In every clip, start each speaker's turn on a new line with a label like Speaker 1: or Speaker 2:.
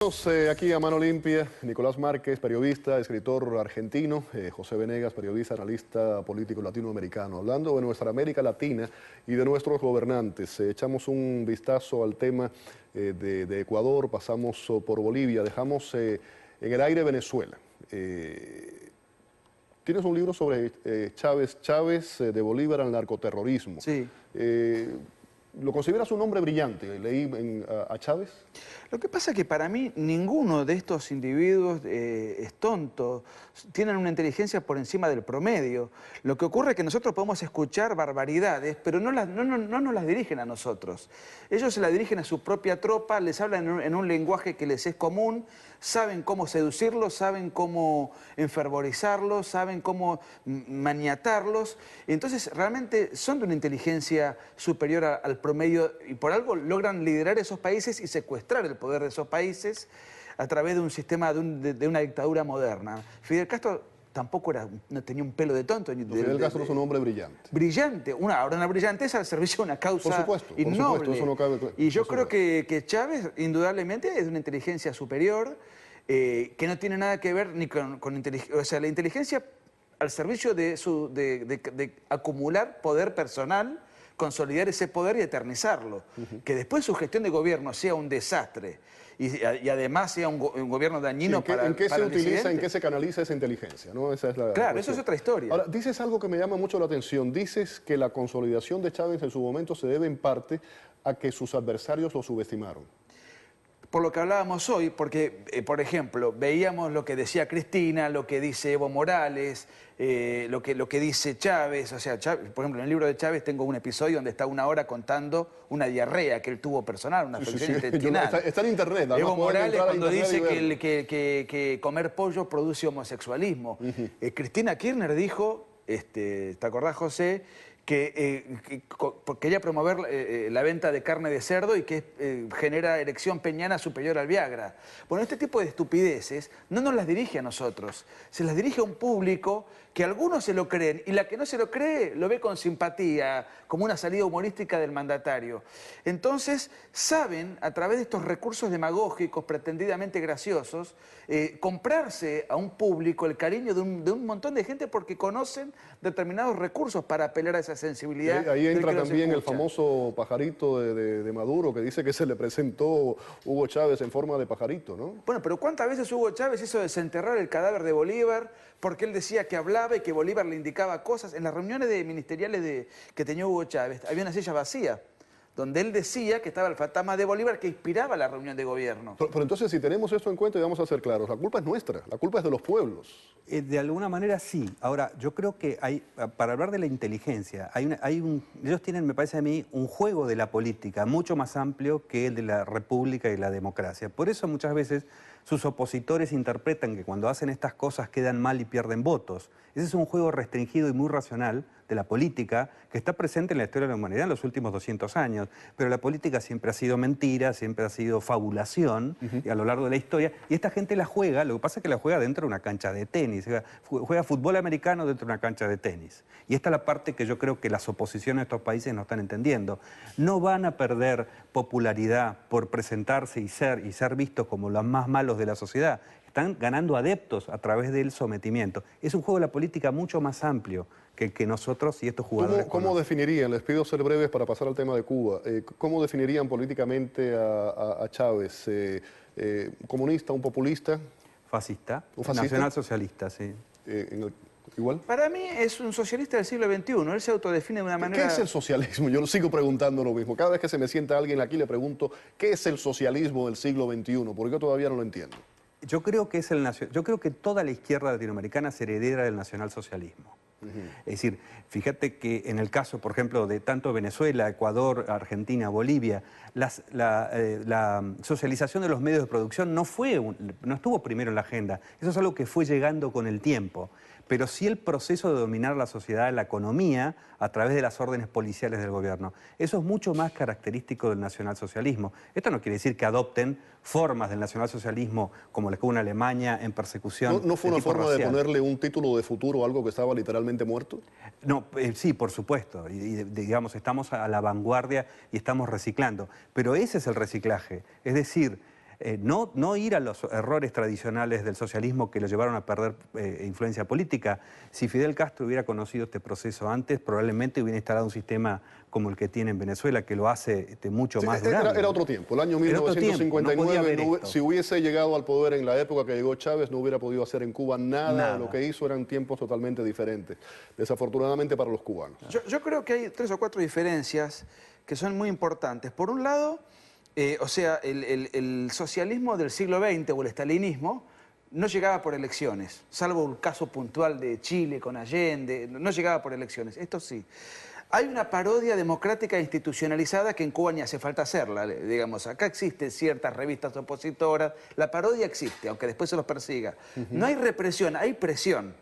Speaker 1: Aquí a mano limpia, Nicolás Márquez, periodista, escritor argentino, José Venegas, periodista, analista político latinoamericano, hablando de nuestra América Latina y de nuestros gobernantes. Echamos un vistazo al tema de Ecuador, pasamos por Bolivia, dejamos en el aire Venezuela. Tienes un libro sobre Chávez de Bolívar al narcoterrorismo.
Speaker 2: Sí.
Speaker 1: ¿Lo consideras un hombre brillante? Leí a Chávez.
Speaker 2: Lo que pasa es que para mí ninguno de estos individuos es tonto, tienen una inteligencia por encima del promedio. Lo que ocurre es que nosotros podemos escuchar barbaridades, pero no nos las dirigen a nosotros. Ellos se las dirigen a su propia tropa, les hablan en un lenguaje que les es común, saben cómo seducirlos, saben cómo enfervorizarlos, saben cómo maniatarlos. Entonces realmente son de una inteligencia superior al promedio y por algo logran liderar esos países y secuestrar el poder de esos países a través de un sistema, de una dictadura moderna. Fidel Castro tampoco no tenía un pelo de tonto.
Speaker 1: Fidel Castro es un hombre brillante.
Speaker 2: Brillante, una brillanteza al servicio de una causa innoble.
Speaker 1: Eso no cabe,
Speaker 2: y yo creo que Chávez, indudablemente, es de una inteligencia superior, que no tiene nada que ver ni con inteligencia. O sea, la inteligencia al servicio de acumular poder personal, consolidar ese poder y eternizarlo. Que después su gestión de gobierno sea un desastre y además sea un gobierno dañino
Speaker 1: sí,
Speaker 2: para
Speaker 1: ¿en qué se utiliza,
Speaker 2: disidente?
Speaker 1: en qué se canaliza esa inteligencia? ¿No? Esa es la
Speaker 2: claro,
Speaker 1: cuestión.
Speaker 2: eso es otra historia.
Speaker 1: Ahora, dices algo que me llama mucho la atención. Dices que la consolidación de Chávez en su momento se debe en parte a que sus adversarios lo subestimaron.
Speaker 2: Por lo que hablábamos hoy, porque, por ejemplo, veíamos lo que decía Cristina, lo que dice Evo Morales, lo que dice Chávez. O sea, Chávez, por ejemplo, en el libro de Chávez tengo un episodio donde está 1 hora contando una diarrea que él tuvo personal, una afección intestinal.
Speaker 1: Está en internet.
Speaker 2: Evo Morales cuando dice que comer pollo produce homosexualismo. Cristina Kirchner dijo, ¿te acordás, José?, que quería promover la venta de carne de cerdo y que genera erección peñana superior al Viagra. Bueno, este tipo de estupideces no nos las dirige a nosotros, se las dirige a un público que algunos se lo creen y la que no se lo cree lo ve con simpatía, como una salida humorística del mandatario. Entonces, saben, a través de estos recursos demagógicos pretendidamente graciosos, comprarse a un público el cariño de un montón de gente porque conocen determinados recursos para apelar a esa sensibilidad.
Speaker 1: Ahí entra también el famoso pajarito de Maduro, que dice que se le presentó Hugo Chávez en forma de pajarito, ¿no?
Speaker 2: Bueno, pero ¿cuántas veces Hugo Chávez hizo desenterrar el cadáver de Bolívar porque él decía que hablaba y que Bolívar le indicaba cosas? En las reuniones ministeriales que tenía Hugo Chávez había una silla vacía, donde él decía que estaba el fantasma de Bolívar que inspiraba la reunión de gobierno.
Speaker 1: Pero entonces, si tenemos esto en cuenta, y vamos a ser claros, la culpa es nuestra, la culpa es de los pueblos.
Speaker 3: De alguna manera sí. Ahora, yo creo que para hablar de la inteligencia, ellos tienen, me parece a mí, un juego de la política mucho más amplio que el de la república y la democracia. Por eso muchas veces sus opositores interpretan que cuando hacen estas cosas quedan mal y pierden votos. Ese es un juego restringido y muy racional de la política que está presente en la historia de la humanidad en los últimos 200 años. Pero la política siempre ha sido mentira, siempre ha sido fabulación y a lo largo de la historia. Y esta gente la juega, lo que pasa es que la juega dentro de una cancha de tenis. Juega fútbol americano dentro de una cancha de tenis. Y esta es la parte que yo creo que las oposiciones de estos países no están entendiendo. No van a perder popularidad por presentarse y ser vistos como los más malos de la sociedad. Están ganando adeptos a través del sometimiento. Es un juego de la política mucho más amplio que nosotros y estos jugadores.
Speaker 1: ¿Cómo definirían, les pido ser breves para pasar al tema de Cuba, cómo definirían políticamente a Chávez? ¿Comunista, un populista?
Speaker 3: Fascista.
Speaker 1: ¿Un fascista?
Speaker 3: Nacionalsocialista, sí.
Speaker 1: ¿Igual?
Speaker 2: Para mí es un socialista del siglo XXI, él se autodefine de una manera...
Speaker 1: ¿Qué es el socialismo? Yo lo sigo preguntando lo mismo. Cada vez que se me sienta alguien aquí le pregunto, ¿qué es el socialismo del siglo XXI? Porque yo todavía no lo entiendo.
Speaker 3: Yo creo que toda la izquierda latinoamericana es heredera del nacionalsocialismo. Es decir, fíjate que en el caso, por ejemplo, de tanto Venezuela, Ecuador, Argentina, Bolivia, la socialización de los medios de producción no estuvo primero en la agenda. Eso es algo que fue llegando con el tiempo. Pero sí el proceso de dominar la sociedad, la economía, a través de las órdenes policiales del gobierno. Eso es mucho más característico del nacionalsocialismo. Esto no quiere decir que adopten formas del nacionalsocialismo como la que hubo en Alemania en persecución.
Speaker 1: ¿No fue una forma
Speaker 3: racial
Speaker 1: de ponerle un título de futuro a algo que estaba literalmente muerto?
Speaker 3: No, sí, por supuesto. Digamos, estamos a la vanguardia y estamos reciclando. Pero ese es el reciclaje. Es decir, no ir a los errores tradicionales del socialismo que lo llevaron a perder influencia política. Si Fidel Castro hubiera conocido este proceso antes, probablemente hubiera instalado un sistema como el que tiene en Venezuela, que lo hace mucho más durable.
Speaker 1: Era otro tiempo. El año 1959, si hubiese llegado al poder en la época que llegó Chávez, no hubiera podido hacer en Cuba nada. Lo que hizo eran tiempos totalmente diferentes, desafortunadamente para los cubanos.
Speaker 2: Yo creo que hay 3 o 4 diferencias que son muy importantes. Por un lado, el socialismo del siglo XX o el estalinismo no llegaba por elecciones, salvo un caso puntual de Chile con Allende, no llegaba por elecciones. Esto sí. Hay una parodia democrática institucionalizada que en Cuba ni hace falta hacerla, digamos. Acá existen ciertas revistas opositoras, la parodia existe, aunque después se los persiga. No hay represión, hay presión.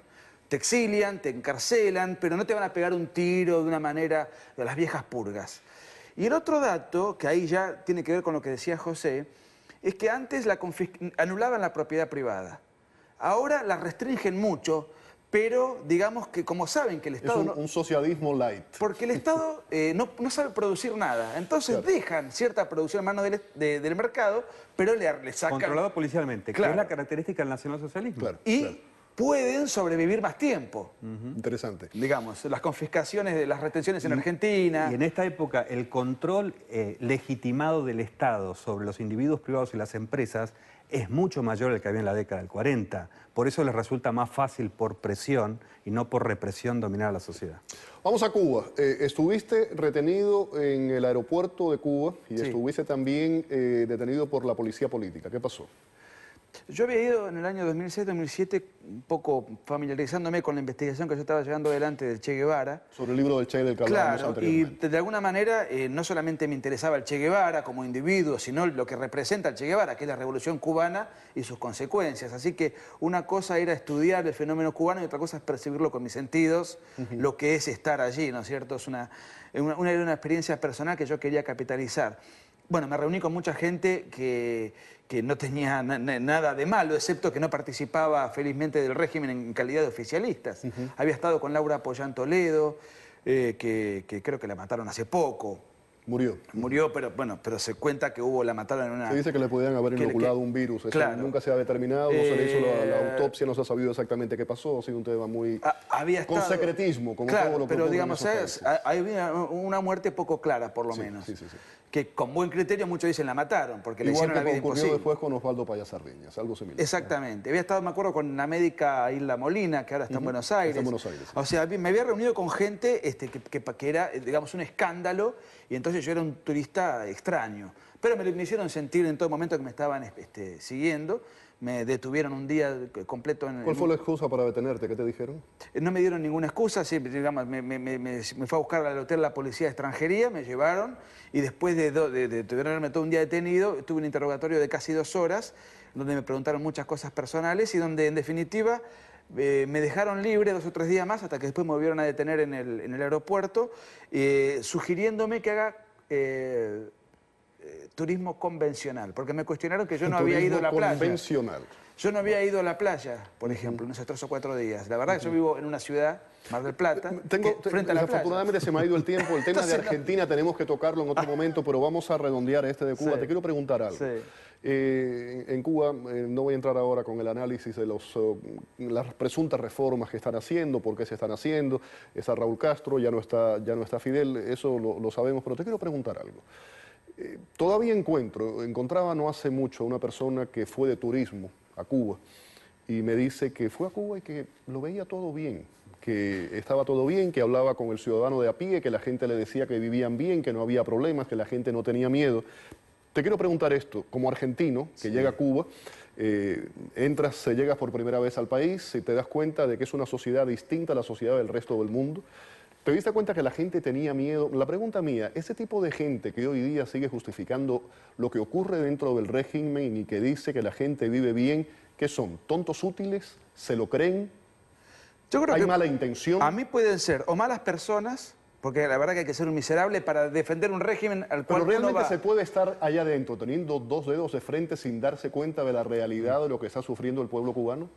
Speaker 2: Te exilian, te encarcelan, pero no te van a pegar un tiro de una manera de las viejas purgas. Y el otro dato, que ahí ya tiene que ver con lo que decía José, es que antes anulaban la propiedad privada. Ahora la restringen mucho, pero digamos que como saben que el Estado...
Speaker 1: Es un socialismo light.
Speaker 2: Porque el Estado no sabe producir nada. Entonces dejan cierta producción en manos del mercado, pero le sacan...
Speaker 3: Controlado policialmente, que es la característica del nacionalsocialismo.
Speaker 2: Pueden sobrevivir más tiempo.
Speaker 1: Interesante.
Speaker 2: Digamos, las confiscaciones de las retenciones en Argentina.
Speaker 3: Y en esta época el control legitimado del Estado sobre los individuos privados y las empresas es mucho mayor al que había en la década del 40. Por eso les resulta más fácil por presión y no por represión dominar a la sociedad.
Speaker 1: Vamos a Cuba. Estuviste retenido en el aeropuerto de Cuba y estuviste también detenido por la policía política. ¿Qué pasó?
Speaker 2: Yo había ido en el año 2006-2007 un poco familiarizándome con la investigación que yo estaba llevando adelante del Che Guevara.
Speaker 1: Sobre el libro del Che del que hablábamos anteriormente.
Speaker 2: Y de alguna manera no solamente me interesaba el Che Guevara como individuo, sino lo que representa el Che Guevara, que es la revolución cubana y sus consecuencias. Así que una cosa era estudiar el fenómeno cubano y otra cosa es percibirlo con mis sentidos, lo que es estar allí, ¿no es cierto? Es una experiencia personal que yo quería capitalizar. Bueno, me reuní con mucha gente que no tenía nada de malo, excepto que no participaba felizmente del régimen en calidad de oficialistas. Había estado con Laura Pollán Toledo, que creo que la mataron hace poco.
Speaker 1: Murió.
Speaker 2: Murió, pero bueno, pero se cuenta que la mataron en una...
Speaker 1: Se dice que le podían haber inoculado un virus. Eso nunca se ha determinado, no se le hizo la autopsia, no se ha sabido exactamente qué pasó. Ha sido un tema muy... con secretismo, como todo lo que
Speaker 2: pero digamos, hay una muerte poco clara, por lo menos. Que con buen criterio muchos dicen la mataron, porque le hicieron la vida imposible.
Speaker 1: Ocurrió después con Osvaldo Paya Sardiñas, algo similar.
Speaker 2: Exactamente. Había estado, me acuerdo, con la médica Isla Molina, que ahora está en Buenos Aires.
Speaker 1: Está en Buenos Aires.
Speaker 2: O sea, me había reunido con gente que era, digamos, un escándalo, y entonces yo era un turista extraño. Pero me hicieron sentir en todo momento que me estaban siguiendo. Me detuvieron un día completo en...
Speaker 1: ¿Cuál fue la excusa para detenerte? ¿Qué te dijeron?
Speaker 2: No me dieron ninguna excusa, sí, digamos, me fue a buscar al hotel la policía de extranjería, me llevaron y después de tenerme todo un día detenido, tuve un interrogatorio de casi 2 horas, donde me preguntaron muchas cosas personales y donde en definitiva me dejaron libre 2 o 3 días más hasta que después me volvieron a detener en el aeropuerto, sugiriéndome que haga... turismo convencional, porque me cuestionaron que yo no había ido a la playa.
Speaker 1: Convencional.
Speaker 2: Yo no había ido a la playa, por ejemplo, en esos 3 o 4 días. La verdad que yo vivo en una ciudad, Mar del Plata, frente a la playa.
Speaker 1: Desafortunadamente se me ha ido el tiempo. El tema de Argentina tenemos que tocarlo en otro momento, pero vamos a redondear este de Cuba. Te quiero preguntar algo. En Cuba, no voy a entrar ahora con el análisis de las presuntas reformas que están haciendo, por qué se están haciendo. Está Raúl Castro, ya no está Fidel, eso lo sabemos, pero te quiero preguntar algo. Todavía encontraba no hace mucho una persona que fue de turismo a Cuba y me dice que fue a Cuba y que lo veía todo bien, que estaba todo bien, que hablaba con el ciudadano de a pie, que la gente le decía que vivían bien, que no había problemas, que la gente no tenía miedo. Te quiero preguntar esto, como argentino que llega a Cuba, llegas por primera vez al país y te das cuenta de que es una sociedad distinta a la sociedad del resto del mundo. ¿Te diste cuenta que la gente tenía miedo? La pregunta mía, ese tipo de gente que hoy día sigue justificando lo que ocurre dentro del régimen y que dice que la gente vive bien, ¿qué son? ¿Tontos útiles? ¿Se lo creen?
Speaker 2: Yo creo
Speaker 1: ¿Hay
Speaker 2: que
Speaker 1: mala intención?
Speaker 2: A mí pueden ser o malas personas, porque la verdad que hay que ser un miserable para defender un régimen al cual
Speaker 1: Pero realmente se puede estar allá adentro teniendo 2 dedos de frente sin darse cuenta de la realidad de lo que está sufriendo el pueblo cubano.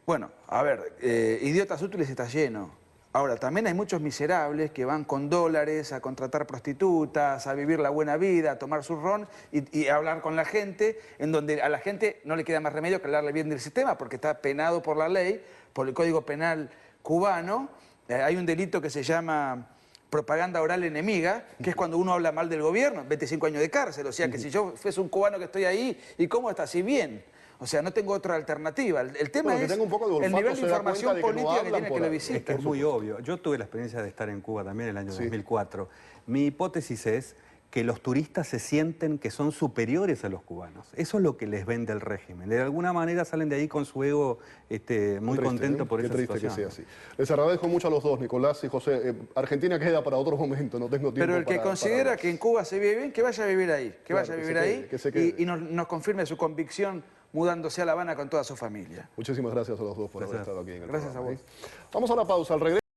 Speaker 2: Bueno, a ver, idiotas útiles está lleno. Ahora, también hay muchos miserables que van con dólares a contratar prostitutas, a vivir la buena vida, a tomar su ron y a hablar con la gente, en donde a la gente no le queda más remedio que hablarle bien del sistema, porque está penado por la ley, por el Código Penal cubano. Hay un delito que se llama propaganda oral enemiga, que es cuando uno habla mal del gobierno, 25 años de cárcel. O sea, que si yo fuese un cubano que estoy ahí, ¿y cómo está? Si bien. O sea, no tengo otra alternativa. El tema es el nivel de información política que tiene que lo visite.
Speaker 3: Es muy obvio. Yo tuve la experiencia de estar en Cuba también en el año 2004. Mi hipótesis es que los turistas se sienten que son superiores a los cubanos. Eso es lo que les vende el régimen. De alguna manera salen de ahí con su ego muy contento por esa situación.
Speaker 1: Que sea así. Les agradezco mucho a los dos, Nicolás y José. Argentina queda para otro momento, no tengo tiempo.
Speaker 2: Pero el que considera que en Cuba se vive bien, que vaya a vivir ahí. Que vaya a vivir ahí y nos confirme su convicción mudándose a La Habana con toda su familia.
Speaker 1: Muchísimas gracias a los dos por haber estado aquí en el programa.
Speaker 2: Gracias a vos.
Speaker 1: Vamos a una pausa. Al regreso.